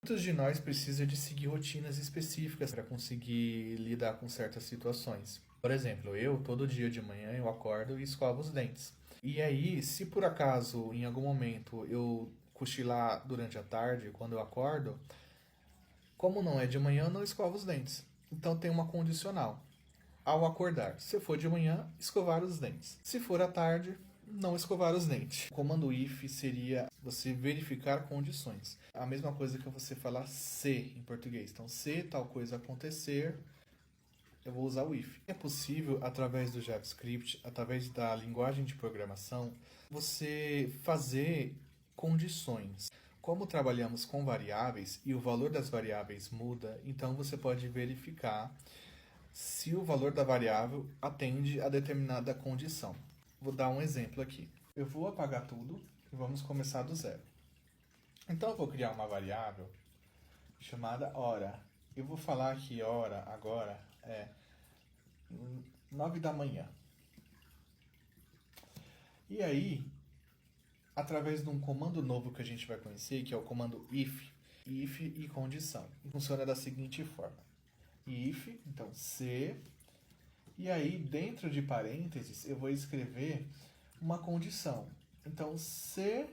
Muitos de nós precisam de seguir rotinas específicas para conseguir lidar com certas situações. Por exemplo, eu todo dia de manhã eu acordo e escovo os dentes. E aí, se por acaso em algum momento eu cochilar durante a tarde, quando eu acordo, como não é de manhã, eu não escovo os dentes. Então tem uma condicional. Ao acordar, se for de manhã, escovar os dentes. Se for à tarde, não escovar os dentes. O comando if seria você verificar condições. A mesma coisa que você falar se em português. Então, se tal coisa acontecer, eu vou usar o if. É possível, através do JavaScript, através da linguagem de programação, você fazer condições. Como trabalhamos com variáveis e o valor das variáveis muda, então você pode verificar se o valor da variável atende a determinada condição. Vou dar um exemplo aqui. Eu vou apagar tudo e vamos começar do zero. Então eu vou criar uma variável chamada hora. Eu vou falar que hora agora é 9 da manhã. E aí, através de um comando novo que a gente vai conhecer, que é o comando if e condição. Funciona da seguinte forma. If, então se, e aí dentro de parênteses eu vou escrever uma condição. Então, se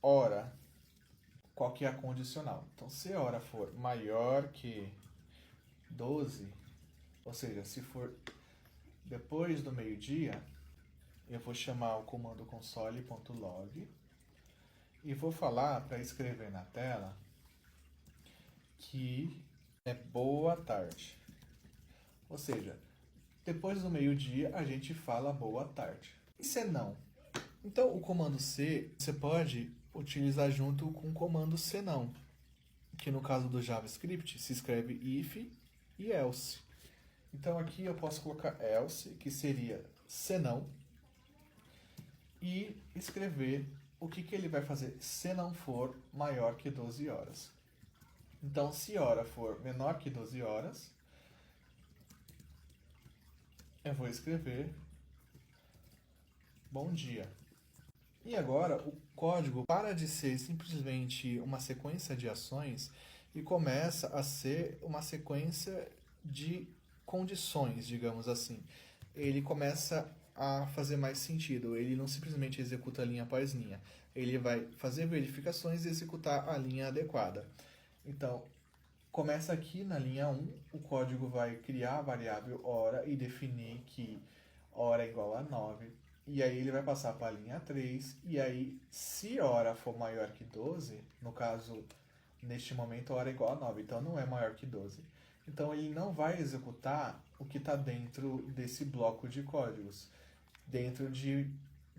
hora, qual que é a condicional? Então, se hora for maior que 12, ou seja, se for depois do meio-dia, eu vou chamar o comando console.log e vou falar para escrever na tela que é boa tarde. Ou seja, depois do meio-dia a gente fala boa tarde. E se não? Então o comando C você pode utilizar junto com o comando senão, que no caso do JavaScript se escreve if e else. Então aqui eu posso colocar else, que seria senão, e escrever o que ele vai fazer se não for maior que 12 horas. Então, se hora for menor que 12 horas, eu vou escrever bom dia. E agora o código para de ser simplesmente uma sequência de ações e começa a ser uma sequência de condições, digamos assim. Ele começa a fazer mais sentido. Ele não simplesmente executa linha após linha. Ele vai fazer verificações e executar a linha adequada. Então, começa aqui na linha 1, o código vai criar a variável hora e definir que hora é igual a 9. E aí ele vai passar para a linha 3, e aí se hora for maior que 12, no caso, neste momento, hora é igual a 9, então não é maior que 12. Então ele não vai executar o que está dentro desse bloco de códigos, dentro de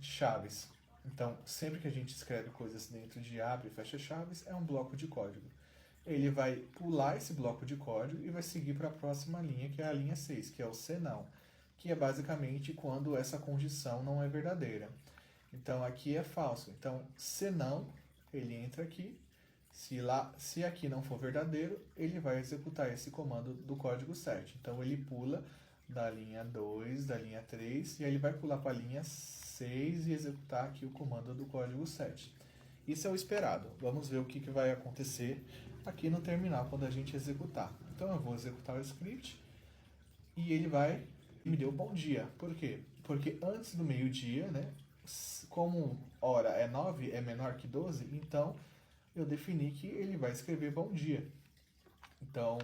chaves. Então, sempre que a gente escreve coisas dentro de abre e fecha chaves, é um bloco de código. Ele vai pular esse bloco de código e vai seguir para a próxima linha, que é a linha 6, que é o senão, que é basicamente quando essa condição não é verdadeira. Então aqui é falso. Então, senão, ele entra aqui. Se aqui não for verdadeiro, ele vai executar esse comando do código 7. Então ele pula da linha 2, da linha 3, e aí ele vai pular para a linha 6 e executar aqui o comando do código 7. Isso é o esperado. Vamos ver o que vai acontecer aqui no terminal quando a gente executar. Então eu vou executar o script e ele vai me deu bom dia. Por quê? Porque antes do meio-dia, né, como hora é 9, é menor que 12, então eu defini que ele vai escrever bom dia. Então,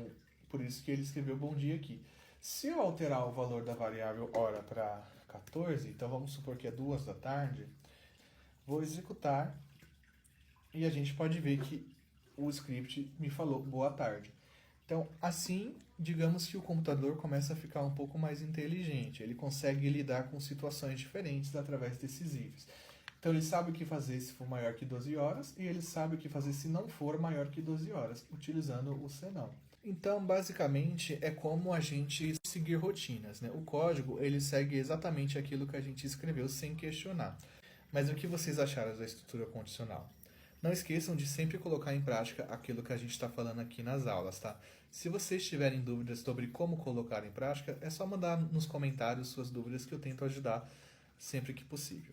por isso que ele escreveu bom dia aqui. Se eu alterar o valor da variável hora para 14, então vamos supor que é 2 da tarde, vou executar e a gente pode ver que o script me falou boa tarde. Então, assim, digamos que o computador começa a ficar um pouco mais inteligente. Ele consegue lidar com situações diferentes através desses ifs. Então, ele sabe o que fazer se for maior que 12 horas e ele sabe o que fazer se não for maior que 12 horas, utilizando o senão. Então, basicamente, é como a gente seguir rotinas, né? O código, ele segue exatamente aquilo que a gente escreveu sem questionar. Mas o que vocês acharam da estrutura condicional? Não esqueçam de sempre colocar em prática aquilo que a gente está falando aqui nas aulas, tá? Se vocês tiverem dúvidas sobre como colocar em prática, é só mandar nos comentários suas dúvidas que eu tento ajudar sempre que possível.